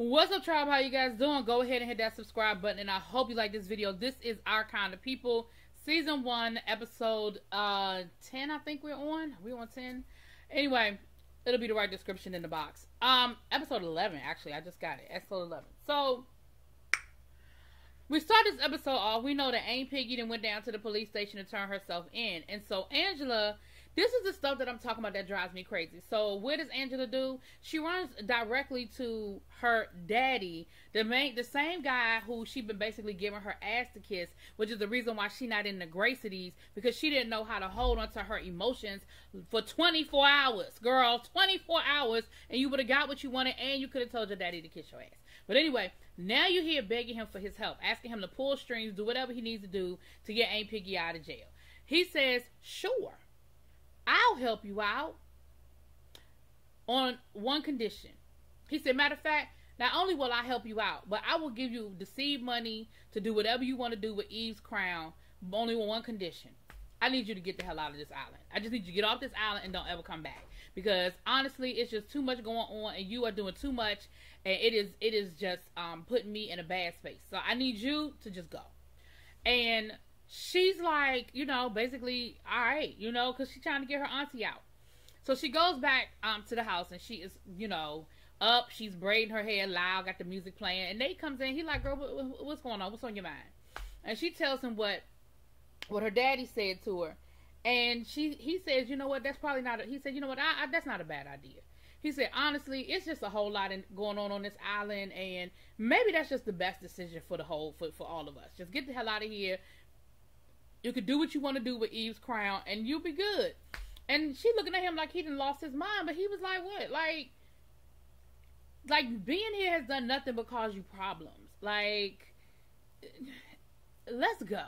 What's up, tribe? How you guys doing? Go ahead and hit that subscribe button, and I hope you like this video. This is Our Kind of People, Season 1, Episode 10, I think we're on. Are we on 10? Anyway, it'll be the right description in the box. Episode 11, actually. I just got it. Episode 11. So, we start this episode off. We know that Aunt Piggy then went down to the police station to turn herself in. And so, Angela... This is the stuff that I'm talking about that drives me crazy. So what does Angela do? She runs directly to her daddy, the same guy who she been basically giving her ass to kiss, which is the reason why she not in the Gracities, because she didn't know how to hold on to her emotions for 24 hours. Girl, 24 hours, and you would have got what you wanted, and you could have told your daddy to kiss your ass. But anyway, now you're here begging him for his help, asking him to pull strings, do whatever he needs to do to get Aunt Piggy out of jail. He says, sure. I'll help you out on one condition. He said, matter of fact, not only will I help you out, but I will give you the seed money to do whatever you want to do with Eve's crown, but only on one condition. I need you to get the hell out of this island. I just need you to get off this island and don't ever come back. Because honestly, it's just too much going on, and you are doing too much, and it is just putting me in a bad space. So I need you to just go. And she's like, you know, basically, all right, you know, because she's trying to get her auntie out. So she goes back to the house, and she is, you know, up. She's braiding her hair loud, got the music playing. And Nate comes in. He like, girl, what's going on? What's on your mind? And she tells him what her daddy said to her. And he says, you know what, that's probably not, he said, you know what, that's not a bad idea. He said, honestly, it's just a whole lot going on this island, and maybe that's just the best decision for all of us. Just get the hell out of here. You could do what you want to do with Eve's crown, and you'll be good. And she looking at him like he done lost his mind, but he was like, what? Like being here has done nothing but cause you problems. Like, let's go.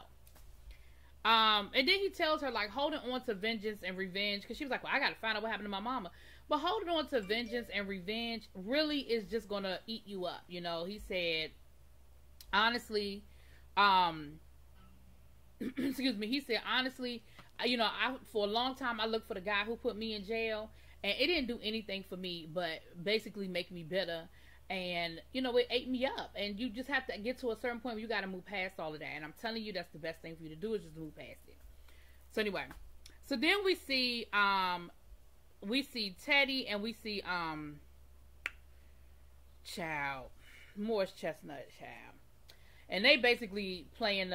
And then he tells her, like, holding on to vengeance and revenge, because she was like, well, I got to find out what happened to my mama. But holding on to vengeance and revenge really is just going to eat you up. You know, he said, honestly, excuse me, he said, honestly, you know, for a long time, I looked for the guy who put me in jail, and it didn't do anything for me, but basically make me bitter, and, you know, it ate me up, and you just have to get to a certain point where you got to move past all of that, and I'm telling you, that's the best thing for you to do, is just move past it. So anyway, so then we see Teddy, and we see, Morris Chestnut, and they basically playing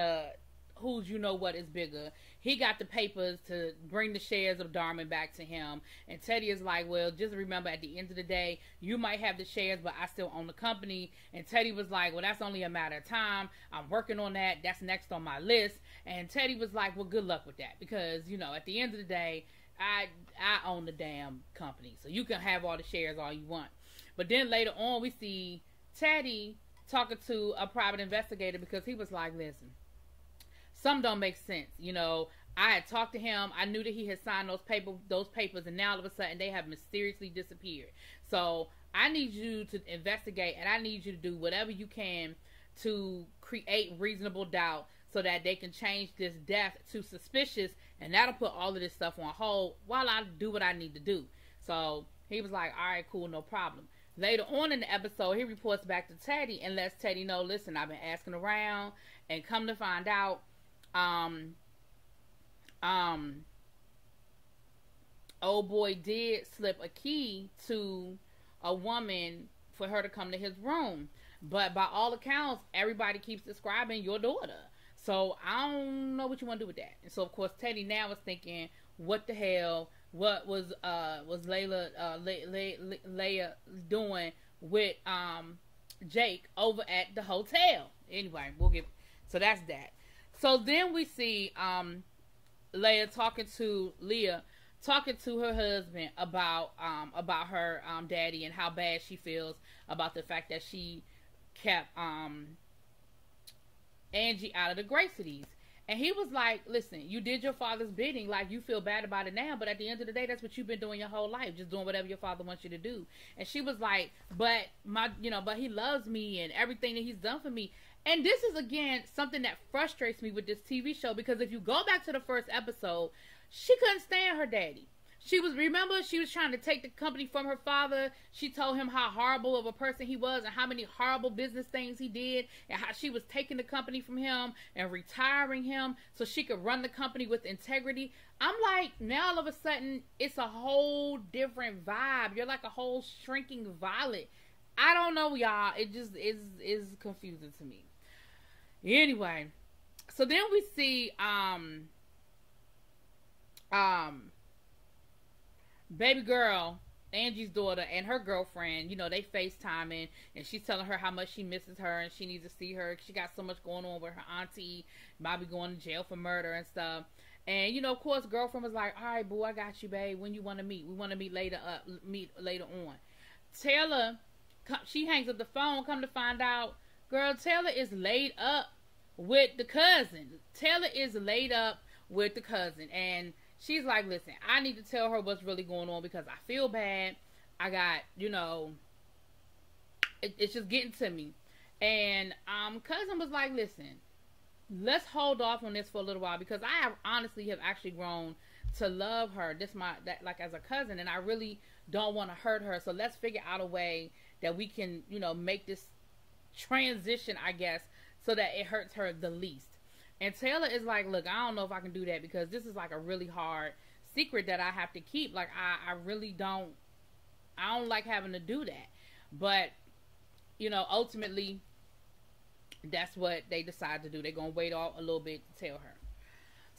who's you know what is bigger. He got the papers to bring the shares of Darman back to him, and Teddy is like, well, just remember, at the end of the day, you might have the shares, but I still own the company. And Teddy was like, well, that's only a matter of time. I'm working on that. That's next on my list. And Teddy was like, well, good luck with that, because, you know, at the end of the day, I own the damn company, so you can have all the shares all you want. But then later on, we see Teddy talking to a private investigator, because he was like, listen, some don't make sense. You know, I had talked to him. I knew that he had signed those papers, and now all of a sudden they have mysteriously disappeared. So I need you to investigate, and I need you to do whatever you can to create reasonable doubt so that they can change this death to suspicious, and that'll put all of this stuff on hold while I do what I need to do. So he was like, all right, cool, no problem. Later on in the episode, he reports back to Teddy and lets Teddy know, listen, I've been asking around, and come to find out, old boy did slip a key to a woman for her to come to his room, but by all accounts, everybody keeps describing your daughter. So I don't know what you want to do with that. And so of course Teddy now is thinking, what the hell? What was Leia doing with Jake over at the hotel? Anyway, so that's that. So then we see Leah talking to her husband about her daddy, and how bad she feels about the fact that she kept Angie out of the Gracities. And he was like, listen, you did your father's bidding, like, you feel bad about it now, but at the end of the day, that's what you've been doing your whole life, just doing whatever your father wants you to do. And she was like, but he loves me and everything that he's done for me. And this is, again, something that frustrates me with this TV show, because if you go back to the first episode, she couldn't stand her daddy. remember, she was trying to take the company from her father. She told him how horrible of a person he was and how many horrible business things he did and how she was taking the company from him and retiring him so she could run the company with integrity. I'm like, now all of a sudden, it's a whole different vibe. You're like a whole shrinking violet. I don't know, y'all. It just is confusing to me. Anyway, so then we see, baby girl, Angie's daughter, and her girlfriend, you know, they FaceTiming, and she's telling her how much she misses her, and she needs to see her. She got so much going on with her auntie, Bobby going to jail for murder and stuff. And, you know, of course, girlfriend was like, all right, boo, I got you, babe. When you want to meet? We want to meet later on. Taylor, she hangs up the phone, come to find out, girl, Taylor is laid up with the cousin. Taylor is laid up with the cousin, and she's like, listen, I need to tell her what's really going on because I feel bad. I got, you know, it's just getting to me. And cousin was like, listen, let's hold off on this for a little while because I have honestly have actually grown to love her. Like as a cousin, and I really don't want to hurt her. So let's figure out a way that we can, you know, make this transition, I guess, so that it hurts her the least. And Taylor is like, look, I don't know if I can do that because this is like a really hard secret that I have to keep. Like, I really don't, I don't like having to do that. But, you know, ultimately, that's what they decide to do. They're going to wait a little bit to tell her.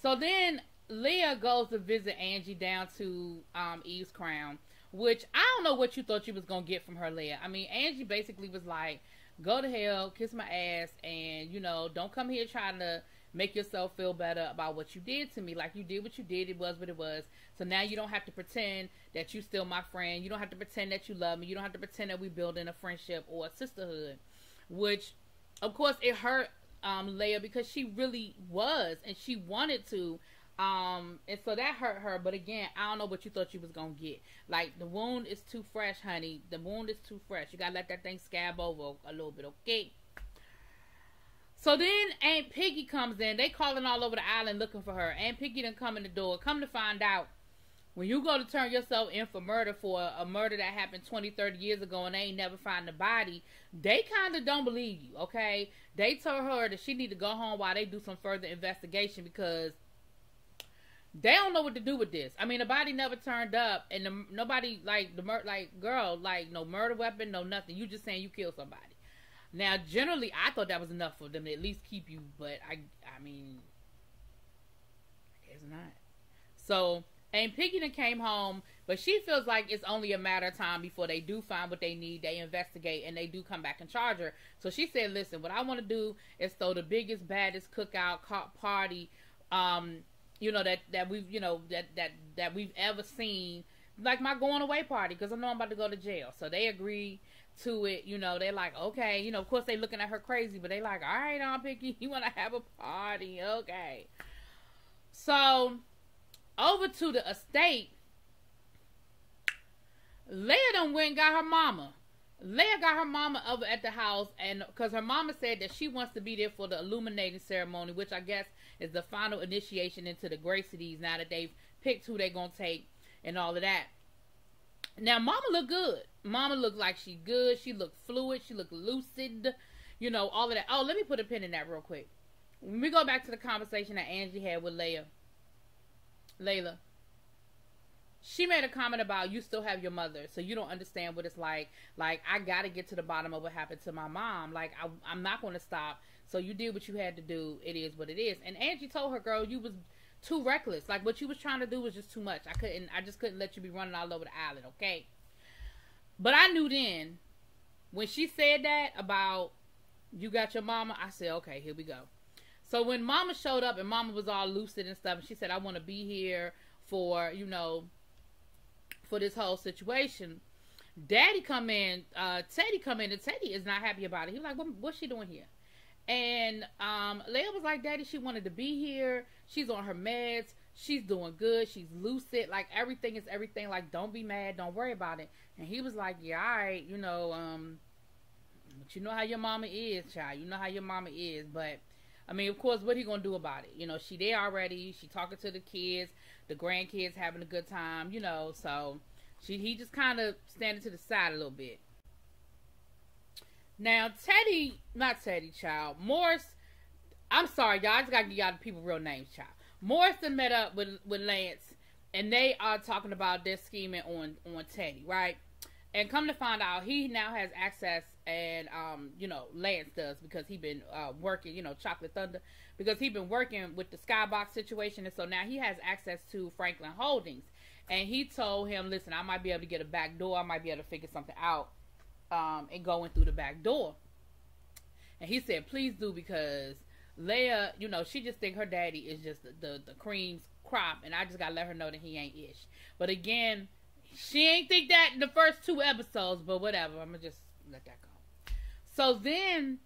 So then Leah goes to visit Angie down to Eve's Crown, which I don't know what you thought you was going to get from her, Leah. I mean, Angie basically was like, go to hell, kiss my ass, and, you know, don't come here trying to make yourself feel better about what you did to me. Like, you did what you did. It was what it was. So now you don't have to pretend that you still my friend. You don't have to pretend that you love me. You don't have to pretend that we building a friendship or a sisterhood. Which, of course, it hurt Leia because she really was. And she wanted to. And so that hurt her. But again, I don't know what you thought you was going to get. Like, the wound is too fresh, honey. The wound is too fresh. You got to let that thing scab over a little bit, okay? So then Aunt Piggy comes in. They calling all over the island looking for her. Aunt Piggy done come in the door. Come to find out, when you go to turn yourself in for murder, for a murder that happened 20, 30 years ago and they ain't never find the body, they kind of don't believe you, okay? They told her that she need to go home while they do some further investigation because they don't know what to do with this. I mean, the body never turned up, and nobody, like, girl, like, no murder weapon, no nothing. You just saying you killed somebody. Now, generally, I thought that was enough for them to at least keep you, but I mean, I guess not. So, Aunt Piggy done came home, but she feels like it's only a matter of time before they do find what they need, they investigate, and they do come back and charge her. So she said, listen, what I want to do is throw the biggest, baddest cookout party, you know, that we've, you know, that we've ever seen, like my going away party, because I know I'm about to go to jail. So they agree to it, you know. They're like, okay, you know, of course they looking at her crazy, but they like, all right, Aunt Piggy, you want to have a party, okay. So over to the estate, Leia done went and got her mama. Leia got her mama over at the house, and because her mama said that she wants to be there for the illuminating ceremony, which I guess is the final initiation into the Gracities now that they've picked who they're going to take and all of that. Now, mama look good. Mama looked like she good. She looked fluid. She looked lucid. You know, all of that. Oh, let me put a pin in that real quick. When we go back to the conversation that Angie had with Layla, she made a comment about you still have your mother, so you don't understand what it's like. Like, I got to get to the bottom of what happened to my mom. Like, I'm not going to stop. So you did what you had to do. It is what it is. And Angie told her, girl, you was too reckless. Like, what you was trying to do was just too much. I just couldn't let you be running all over the island, okay? But I knew then, when she said that about you got your mama, I said, okay, here we go. So when mama showed up and mama was all lucid and stuff, and she said, I want to be here for, you know, for this whole situation. Daddy come in, Teddy come in, and Teddy is not happy about it. He was like, what's she doing here? And Leia was like, Daddy, she wanted to be here. She's on her meds. She's doing good. She's lucid. Like, everything is everything. Like, don't be mad. Don't worry about it. And he was like, yeah, all right, you know, but you know how your mama is, child. You know how your mama is. But, I mean, of course, what he gonna do about it? You know, she there already. She talking to the kids. The grandkids having a good time, you know. So he just kind of standing to the side a little bit. Now not Teddy, child. Morris, I'm sorry, y'all. I just gotta give y'all the people real names, child. Morris done met up with Lance, and they are talking about their scheming on Teddy, right? And come to find out, he now has access, and you know, Lance does, because he been working, you know, Chocolate Thunder, because he been working with the Skybox situation, and so now he has access to Franklin Holdings. And he told him, listen, I might be able to get a back door. I might be able to figure something out and go in through the back door. And he said, please do, because Leia, you know, she just think her daddy is just the cream's crop, and I just gotta let her know that he ain't ish. But again, she ain't think that in the first 2 episodes, but whatever. I'm gonna just let that go. So then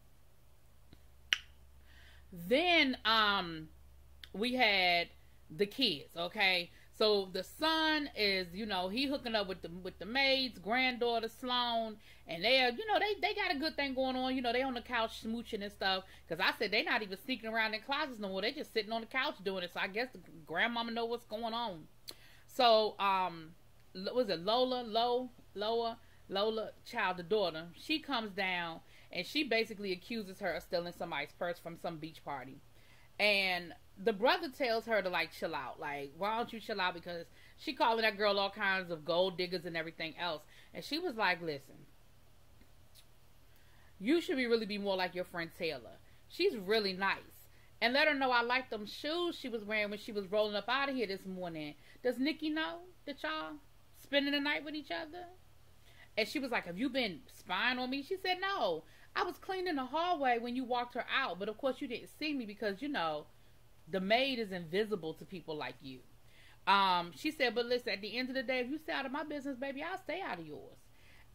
we had the kids, okay? So the son is, you know, he hooking up with the maid's granddaughter Sloan, and they are, you know, they got a good thing going on. You know, they on the couch smooching and stuff. Because I said they not even sneaking around in closets no more. They just sitting on the couch doing it. So I guess the grandmama know what's going on. So was it Lola, child, the daughter? She comes down and she basically accuses her of stealing somebody's purse from some beach party, and the brother tells her to, like, chill out. Like, why don't you chill out? Because she calling that girl all kinds of gold diggers and everything else. And she was like, listen, you should really be more like your friend Taylor. She's really nice. And let her know I like them shoes she was wearing when she was rolling up out of here this morning. Does Nikki know that y'all spending the night with each other? And she was like, have you been spying on me? She said, no. I was cleaning the hallway when you walked her out. But, of course, you didn't see me because, you know, the maid is invisible to people like you. She said, but listen, at the end of the day, if you stay out of my business, baby, I'll stay out of yours.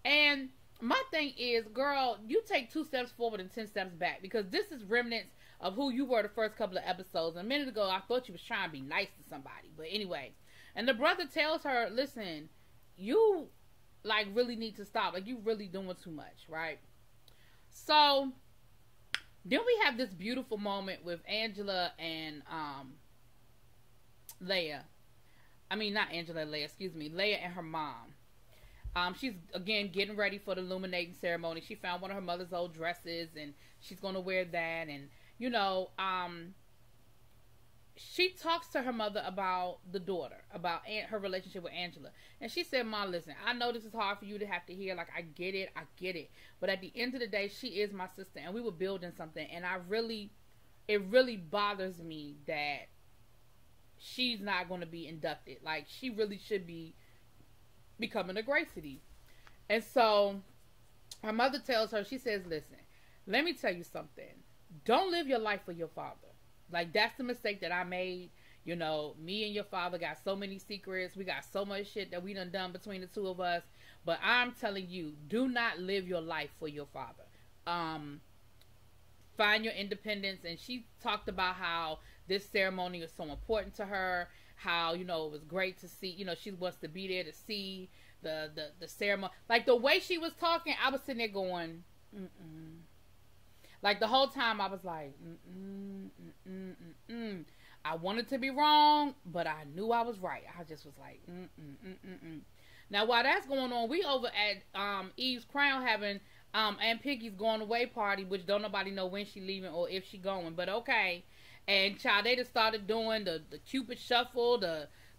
And my thing is, girl, you take 2 steps forward and 10 steps back, because this is remnants of who you were the first couple of episodes. And a minute ago, I thought you was trying to be nice to somebody. But anyway, and the brother tells her, listen, you, like, really need to stop. Like, you really doing too much, right? So then we have this beautiful moment with Angela and Leia. I mean, not Angela and Leia, excuse me. Leia and her mom. She's, again, getting ready for the illuminating ceremony. She found one of her mother's old dresses, and she's going to wear that. And, you know, she talks to her mother about the daughter, about her relationship with Angela. And she said, Ma, listen, I know this is hard for you to have to hear. Like, I get it. But at the end of the day, she is my sister, and we were building something. And it really bothers me that she's not going to be inducted. Like, she really should be becoming a Gracity. And so her mother tells her, she says, listen, let me tell you something. Don't live your life for your father. Like, that's the mistake that I made. You know, me and your father got so many secrets. We got so much shit that we done between the two of us. But I'm telling you, do not live your life for your father. Find your independence. And she talked about how this ceremony is so important to her. How, you know, it was great to see, you know, she wants to be there to see the ceremony. Like, the way she was talking, I was sitting there going, mm-mm. Like, the whole time I was like, I wanted to be wrong, but I knew I was right. I just was like, Now, while that's going on, we over at Eve's Crown having Aunt Piggy's going away party, which don't nobody know when she leaving or if she going, but okay. And child, they just started doing the Cupid Shuffle,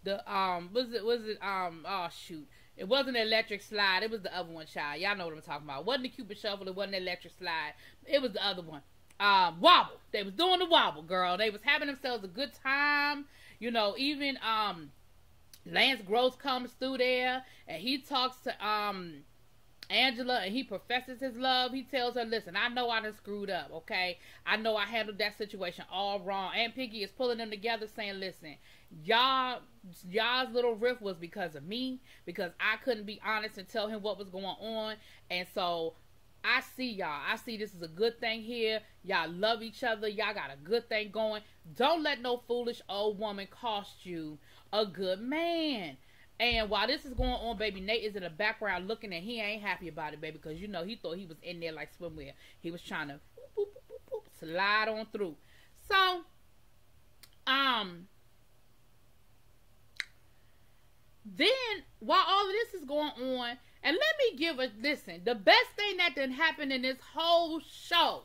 oh shoot. It wasn't an electric slide. It was the other one, child. Y'all know what I'm talking about. It wasn't the Cupid Shuffle. It wasn't the electric slide. It was the other one. Wobble. They was doing the wobble, girl. They was having themselves a good time. You know, even Lance Gross comes through there, and he talks to Angela, and he professes his love. He tells her, listen, I know I done screwed up, okay? I know I handled that situation all wrong. Aunt Piggy is pulling them together saying, listen, y'all's little riff was because of me, because I couldn't be honest and tell him what was going on. And so I see y'all. I see this is a good thing here. Y'all love each other. Y'all got a good thing going. Don't let no foolish old woman cost you a good man. And while this is going on, baby, Nate is in the background looking, and he ain't happy about it, baby, because, you know, he thought he was in there like swimwear. He was trying to boop, boop, boop, boop, slide on through. So, Then, while all of this is going on, and let me give a listen, the best thing that didn't happen in this whole show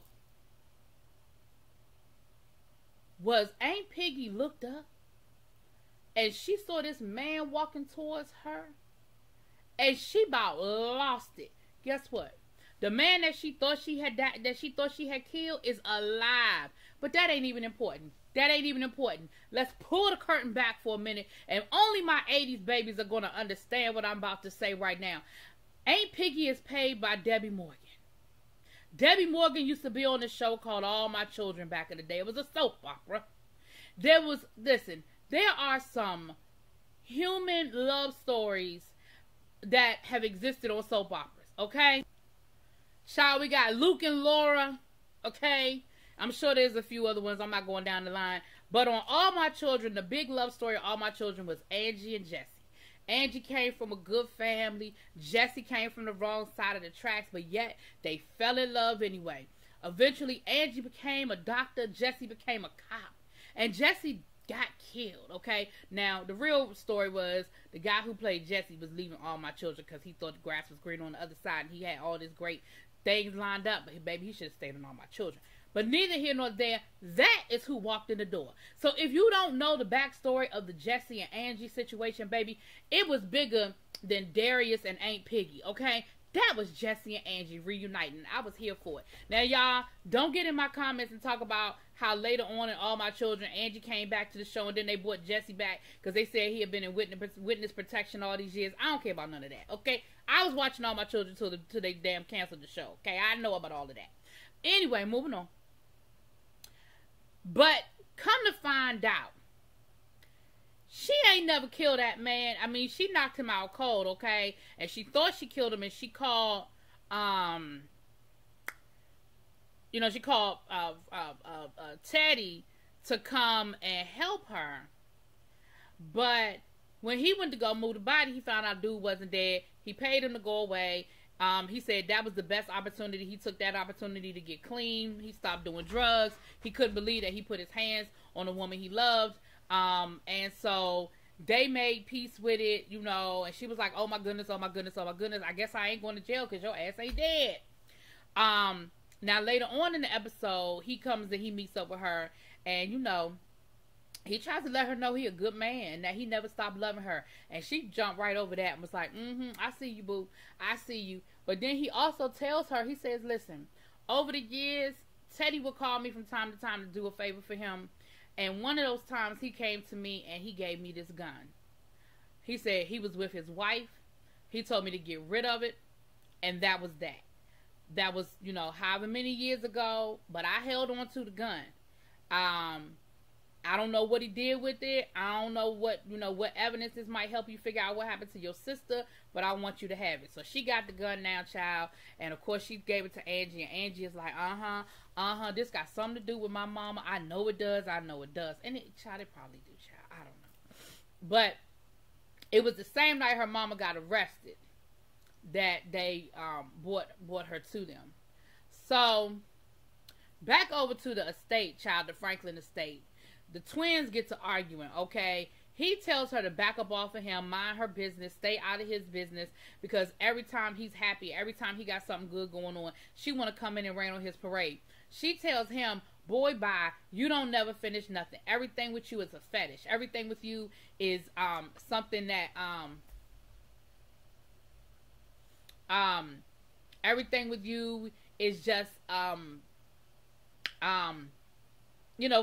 was Aunt Piggy looked up and she saw this man walking towards her and she about lost it. Guess what? The man that she thought she had killed is alive. But that ain't even important. That ain't even important. Let's pull the curtain back for a minute, and only my 80s babies are going to understand what I'm about to say right now. Aunt Piggy is paid by Debbie Morgan. Debbie Morgan used to be on a show called All My Children back in the day. It was a soap opera. There are some human love stories that have existed on soap operas, okay? Child, we got Luke and Laura, okay? I'm sure there's a few other ones. I'm not going down the line. But on All My Children, the big love story of All My Children was Angie and Jesse. Angie came from a good family. Jesse came from the wrong side of the tracks, but yet they fell in love anyway. Eventually, Angie became a doctor. Jesse became a cop. And Jesse got killed, okay? Now, the real story was the guy who played Jesse was leaving All My Children because he thought the grass was green on the other side, and he had all these great things lined up. But, baby, he should have stayed on All My Children. But neither here nor there, that is who walked in the door. So if you don't know the backstory of the Jesse and Angie situation, baby, it was bigger than Darius and Aunt Piggy, okay? That was Jesse and Angie reuniting. I was here for it. Now, y'all, don't get in my comments and talk about how later on in All My Children, Angie came back to the show and then they brought Jesse back because they said he had been in witness protection all these years. I don't care about none of that, okay? I was watching All My Children till they damn canceled the show, okay? I know about all of that. Anyway, moving on. But come to find out, she ain't never killed that man. I mean, she knocked him out cold, okay? And she thought she killed him, and she called, Teddy to come and help her. But when he went to go move the body, he found out dude wasn't dead. He paid him to go away. He said that was the best opportunity. He took that opportunity to get clean. He stopped doing drugs. He couldn't believe that he put his hands on a woman he loved. And so they made peace with it, you know, and she was like, oh my goodness, oh my goodness, oh my goodness. I guess I ain't going to jail because your ass ain't dead. Now later on in the episode, he comes and he meets up with her, and you know, he tries to let her know he a good man, that he never stopped loving her. And she jumped right over that and was like, I see you, boo. I see you. But then he also tells her, he says, listen, over the years, Teddy would call me from time to time to do a favor for him. And one of those times he came to me and he gave me this gun. He said he was with his wife. He told me to get rid of it. And that was that. That was, you know, however many years ago. But I held on to the gun. I don't know what he did with it. I don't know what evidence this might help you figure out what happened to your sister, but I want you to have it. So she got the gun now, child. And of course she gave it to Angie, and Angie is like, this got something to do with my mama. I know it does. I know it does. And it probably do, child. I don't know. But it was the same night her mama got arrested that they brought her to them. So back over to the estate, child, the Franklin estate. The twins get to arguing, okay? He tells her to back up off of him, mind her business, stay out of his business, because every time he's happy, every time he got something good going on, she want to come in and rain on his parade. She tells him, boy, bye, you don't never finish nothing. Everything with you is a fetish. Everything with you is something that, everything with you is just,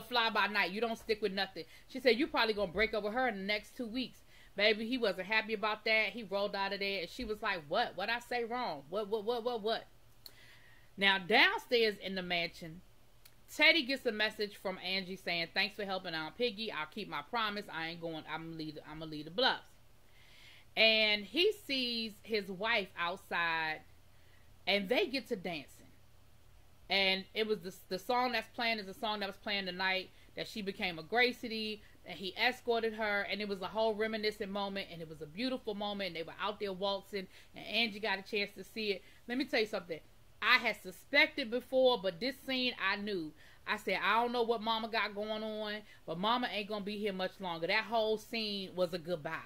fly by night. You don't stick with nothing. She said, you probably gonna break up with her in the next 2 weeks. Baby, he wasn't happy about that. He rolled out of there, and she was like, what? What'd I say wrong? What? Now, downstairs in the mansion, Teddy gets a message from Angie saying, thanks for helping Aunt Piggy. I'll keep my promise. I'm gonna leave the bluffs. And he sees his wife outside, and they get to dancing. And it was the song that's playing is the song that was playing the night that she became a Gracie, and he escorted her, and it was a whole reminiscent moment, and it was a beautiful moment, and they were out there waltzing, and Angie got a chance to see it. Let me tell you something. I had suspected before, but this scene I knew. I said, I don't know what Mama got going on, but Mama ain't gonna be here much longer. That whole scene was a goodbye.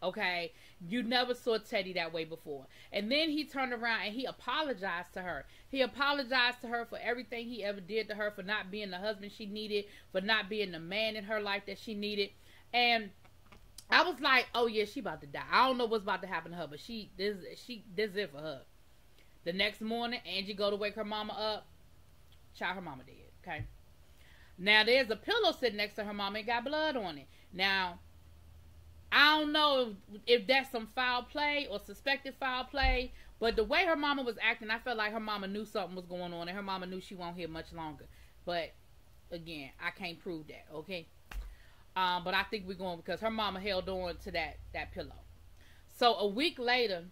Okay, you never saw Teddy that way before. And then he turned around and he apologized to her. He apologized to her for everything he ever did to her, for not being the husband she needed, for not being the man in her life that she needed. And I was like, oh yeah, she about to die. I don't know what's about to happen to her, but this is it for her. The next morning, Angie go to wake her mama up. Child, her mama dead. Okay. Now there's a pillow sitting next to her mama and got blood on it. Now, I don't know if that's some foul play or suspected foul play, but the way her mama was acting, I felt like her mama knew something was going on, and her mama knew she won't here much longer. But again, I can't prove that, okay? But I think we're going, because her mama held on to that pillow. So a week later,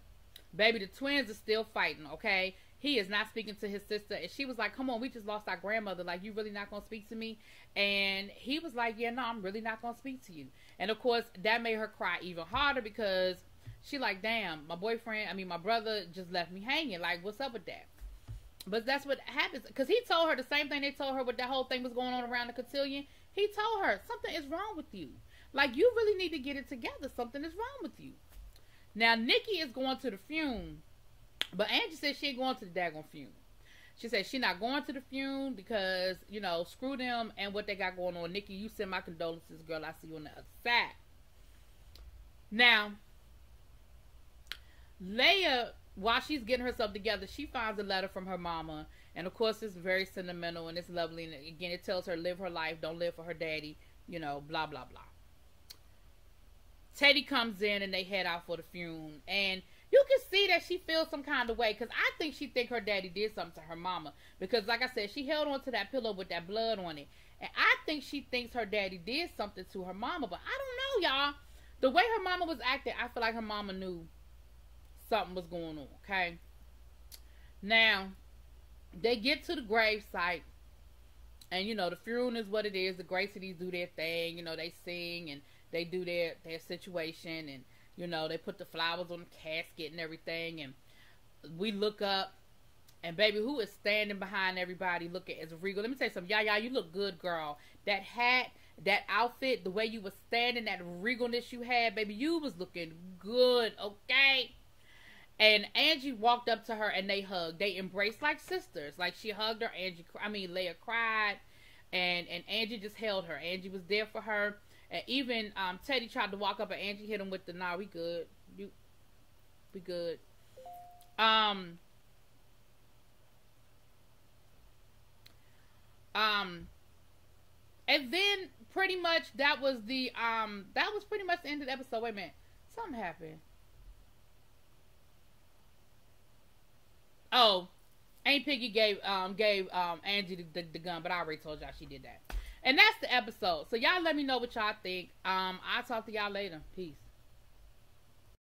baby, the twins are still fighting, okay? He is not speaking to his sister, and she was like, come on, we just lost our grandmother, like, you really not gonna speak to me? And he was like, yeah, no, I'm really not gonna speak to you. And of course, that made her cry even harder, because she like, damn, my brother just left me hanging, like, what's up with that? But that's what happens, because he told her the same thing they told her when that whole thing was going on around the cotillion. He told her, something is wrong with you, like, you really need to get it together, something is wrong with you. Now Nikki is going to the funeral. But Angie said she ain't going to the daggone funeral. She said she not going to the funeral because, you know, screw them and what they got going on. Nikki, you send my condolences, girl. I see you on the other side. Now, Leia, while she's getting herself together, she finds a letter from her mama. And, of course, it's very sentimental and it's lovely. And, again, it tells her live her life. Don't live for her daddy. You know, blah, blah, blah. Teddy comes in and they head out for the funeral. And you can see that she feels some kind of way, because I think she think her daddy did something to her mama. Because, like I said, she held on to that pillow with that blood on it. And I think she thinks her daddy did something to her mama. But I don't know, y'all. The way her mama was acting, I feel like her mama knew something was going on, okay? Now, they get to the grave site. And, you know, the funeral is what it is. The Graceys do their thing. You know, they sing and they do their situation. And, you know, they put the flowers on the casket and everything. And we look up. And, baby, who is standing behind everybody looking as regal? Let me tell you something. Yaya, you look good, girl. That hat, that outfit, the way you was standing, that regalness you had, baby, you was looking good, okay? And Angie walked up to her and they hugged. They embraced like sisters. Like, she hugged her. Leia cried. And Angie just held her. Angie was there for her. And even Teddy tried to walk up and Angie hit him with the, nah, we good. We good. And then pretty much that was pretty much the end of the episode. Wait a minute. Something happened. Oh, Aunt Piggy gave Angie the gun, but I already told y'all she did that. And that's the episode. So y'all let me know what y'all think. I'll talk to y'all later. Peace.